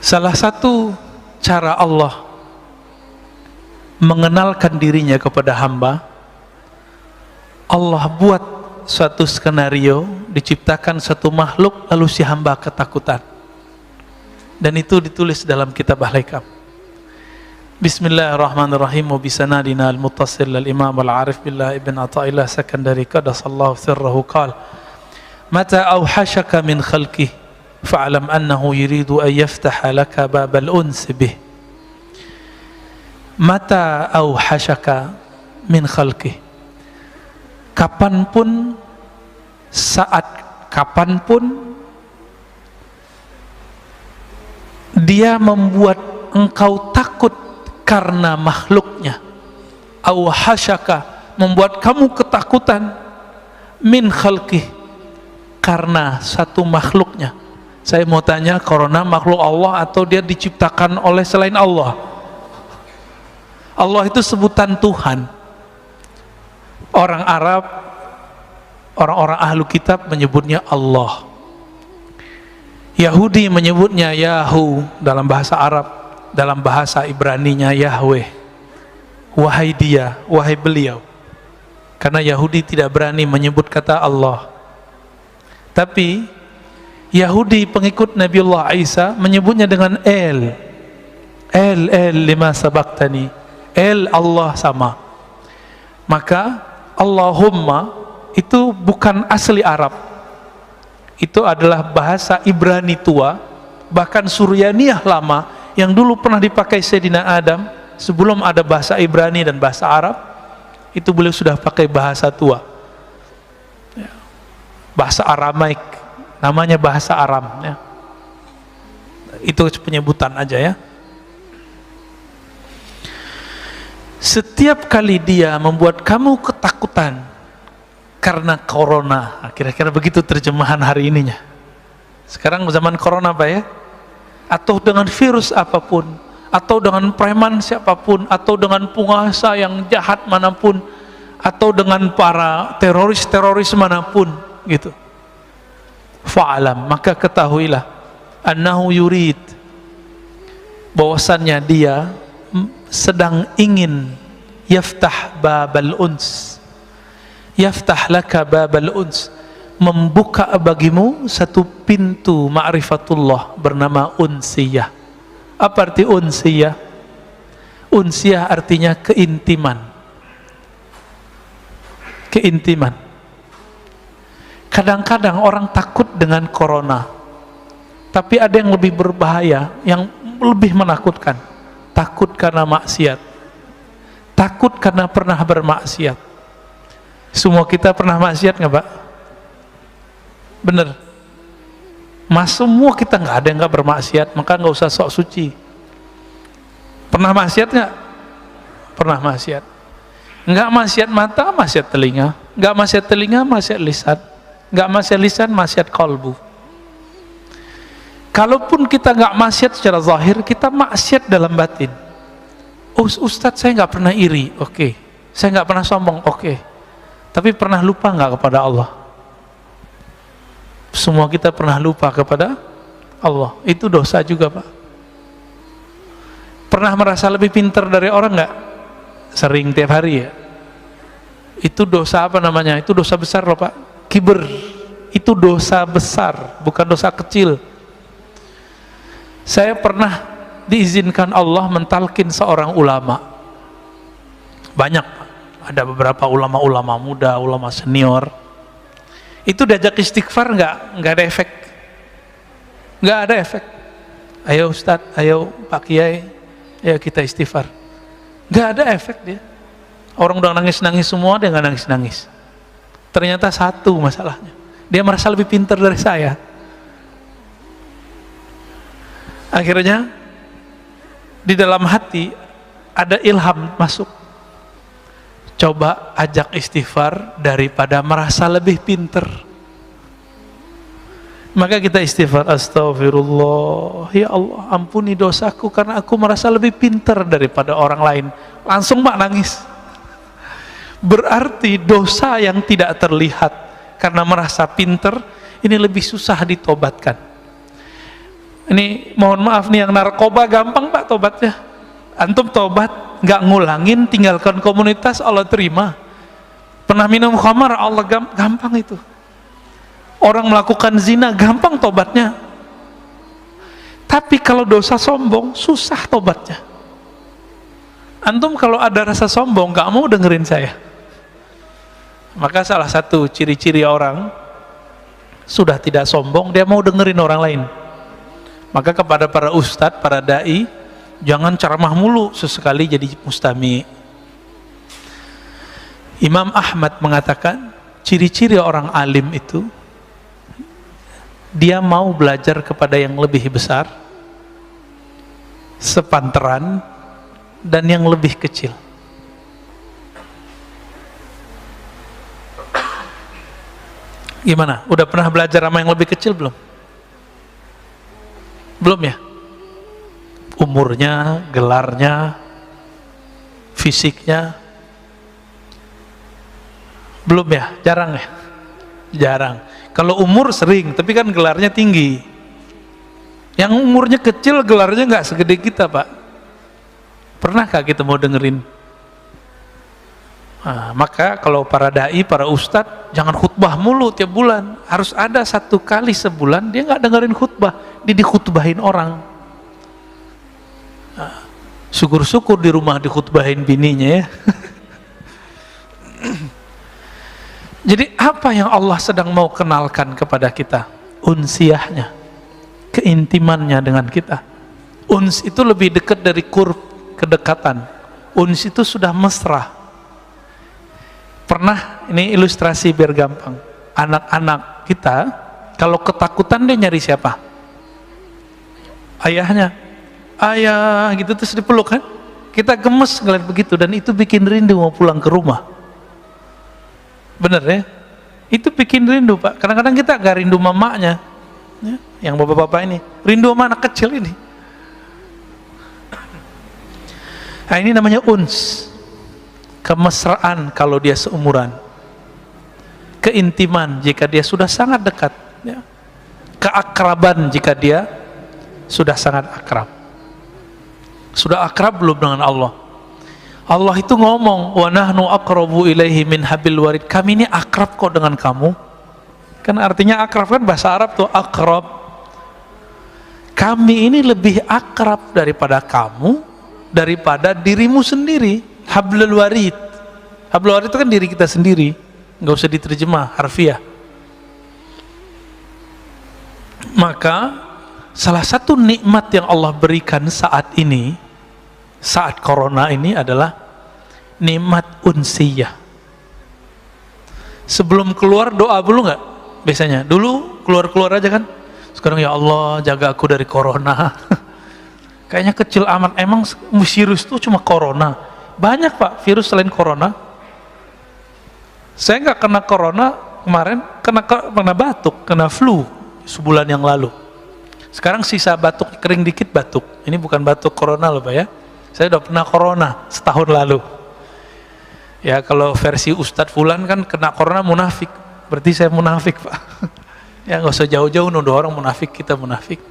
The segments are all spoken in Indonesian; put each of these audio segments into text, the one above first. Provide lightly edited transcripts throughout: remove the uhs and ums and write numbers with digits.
Salah satu cara Allah mengenalkan dirinya kepada hamba, Allah buat suatu skenario, diciptakan satu makhluk, lalu si hamba ketakutan. Dan itu ditulis dalam kitab Al-Hikam. Bismillahirrahmanirrahim. Wa bisanadina al-muttasil al-imam al-arif billah ibn Ata'illah Sakandari qadasallahu sirrahu qala mata awhashaka min khalqih fa'alam annahu yuridu an yaftaha laka babal uns bih. Mata awhashaka min khalqih, kapanpun, saat kapanpun dia membuat engkau takut karena makhluknya. Awhashaka, membuat kamu ketakutan, min khalqih, karena satu makhluknya. Saya mau tanya, corona makhluk Allah atau dia diciptakan oleh selain Allah? Allah itu sebutan Tuhan. Orang Arab, orang-orang ahlu kitab menyebutnya Allah. Yahudi menyebutnya Yahu dalam bahasa Arab, dalam bahasa Ibraninya Yahweh. Wahai dia, wahai beliau. Karena Yahudi tidak berani menyebut kata Allah. Tapi Yahudi pengikut Nabiullah Isa menyebutnya dengan El lima sabaktani, El Allah sama. Maka Allahumma itu bukan asli Arab, itu adalah bahasa Ibrani tua, bahkan Suryaniyah lama yang dulu pernah dipakai Sayyidina Adam sebelum ada bahasa Ibrani dan bahasa Arab. Itu beliau sudah pakai bahasa tua, bahasa Aramaik, namanya bahasa Aram ya. Itu penyebutan aja ya. Setiap kali dia membuat kamu ketakutan karena corona, kira-kira begitu terjemahan hari ininya. Sekarang zaman corona Pak ya, atau dengan virus apapun, atau dengan preman siapapun, atau dengan penguasa yang jahat manapun, atau dengan para teroris manapun gitu. Fa'alam, maka ketahuilah annahu yurid, bahwasannya dia sedang ingin yaftah babal uns, yaftah laka babal uns, membuka bagimu satu pintu ma'rifatullah bernama unsiyah. Apa arti unsiyah? Unsiyah artinya keintiman. Keintiman. Kadang-kadang orang takut dengan corona, tapi ada yang lebih berbahaya, yang lebih menakutkan. Takut karena maksiat, takut karena pernah bermaksiat. Semua kita pernah maksiat nggak Pak? Bener? Mas, semua kita nggak ada yang nggak bermaksiat, maka nggak usah sok suci. Pernah maksiat nggak? Pernah maksiat. Nggak maksiat mata, maksiat telinga. Nggak maksiat telinga, maksiat lisan. Nggak maksiat lisan, maksiat kalbu. Kalaupun kita nggak maksiat secara zahir, kita maksiat dalam batin. Ustadz, saya nggak pernah iri, oke. Saya nggak pernah sombong, oke. Tapi pernah lupa nggak kepada Allah? Semua kita pernah lupa kepada Allah. Itu dosa juga Pak. Pernah merasa lebih pintar dari orang nggak? Sering, tiap hari ya. Itu dosa apa namanya? Itu dosa besar loh Pak. Kiber. Itu dosa besar, bukan dosa kecil. Saya pernah diizinkan Allah mentalkin seorang ulama. Banyak, ada beberapa ulama-ulama muda, ulama senior. Itu diajak istighfar nggak ada efek. Nggak ada efek. Ayo Ustadz, ayo Pak Kiai, ayo kita istighfar. Nggak ada efek dia. Orang udah nangis-nangis semua, dia nggak nangis-nangis. Ternyata satu masalahnya, dia merasa lebih pintar dari saya. Akhirnya di dalam hati ada ilham masuk, coba ajak istighfar daripada merasa lebih pinter. Maka kita istighfar, astagfirullah, ya Allah ampuni dosaku karena aku merasa lebih pinter daripada orang lain. Langsung Mak nangis. Berarti dosa yang tidak terlihat karena merasa pinter ini lebih susah ditobatkan. Ini mohon maaf nih, yang narkoba gampang Pak tobatnya. Antum tobat, nggak ngulangin, tinggalkan komunitas, Allah terima. Pernah minum khamar, Allah gampang itu. Orang melakukan zina, gampang tobatnya. Tapi kalau dosa sombong, susah tobatnya. Antum kalau ada rasa sombong, nggak mau dengerin saya. Maka salah satu ciri-ciri orang sudah tidak sombong, dia mau dengerin orang lain. Maka kepada para ustadz, para dai, jangan ceramah mulu, sesekali jadi mustami. Imam Ahmad mengatakan ciri-ciri orang alim itu, dia mau belajar kepada yang lebih besar, sepantaran, dan yang lebih kecil. Gimana? Udah pernah belajar sama yang lebih kecil belum? Belum ya? Umurnya, gelarnya, fisiknya, belum ya? Jarang ya? Jarang. Kalau umur sering, tapi kan gelarnya tinggi. Yang umurnya kecil, gelarnya nggak segede kita Pak. Pernahkah kita mau dengerin? Nah, maka kalau para dai, para ustadz, jangan khutbah mulu tiap bulan. Harus ada satu kali sebulan dia nggak dengerin khutbah, dia dikhutbahin orang. Nah, syukur-syukur di rumah dikhutbahin bininya ya. Jadi apa yang Allah sedang mau kenalkan kepada kita? Unsiyahnya, keintimannya dengan kita. Uns itu lebih dekat dari qurb, kedekatan. Uns itu sudah mesra. Pernah, ini ilustrasi biar gampang. Anak-anak kita kalau ketakutan dia nyari siapa? Ayahnya. Ayah gitu, terus dipeluk kan? Kita gemes ngeliat begitu, dan itu bikin rindu mau pulang ke rumah. Bener ya? Itu bikin rindu Pak. Kadang-kadang kita gak rindu mamanya ya, yang bapak-bapak ini, rindu sama anak kecil ini. Nah ini namanya uns. Kemesraan kalau dia seumuran, keintiman jika dia sudah sangat dekat ya. Keakraban jika dia sudah sangat akrab. Sudah akrab belum dengan Allah? Allah itu ngomong, wa nahnu aqrabu ilaihi min habil warid. Kami ini akrab kok dengan kamu. Kan artinya akrab kan bahasa Arab tuh akrab. Kami ini lebih akrab daripada kamu, daripada dirimu sendiri. Hablul warid. Hablul warid itu kan diri kita sendiri, nggak usah diterjemah harfiah. Maka salah satu nikmat yang Allah berikan saat ini, saat corona ini adalah nikmat unsiyah. Sebelum keluar doa dulu nggak? Biasanya dulu keluar aja kan. Sekarang ya Allah jaga aku dari corona. Kayaknya kecil amat. Emang virus itu cuma corona? Banyak Pak virus selain corona. Saya nggak kena corona kemarin, kena batuk, kena flu sebulan yang lalu. Sekarang sisa batuk, kering dikit batuk. Ini bukan batuk corona loh Pak ya. Saya udah pernah corona setahun lalu. Ya kalau versi Ustadz Fulan kan kena corona munafik. Berarti saya munafik Pak. Ya nggak usah jauh-jauh nuduh orang munafik, kita munafik.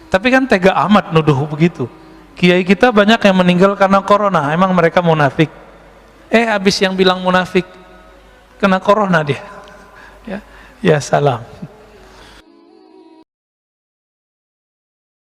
Tapi kan tega amat nuduh begitu. Kiai kita banyak yang meninggal karena corona. Emang mereka munafik? Habis yang bilang munafik kena corona dia. Ya salam.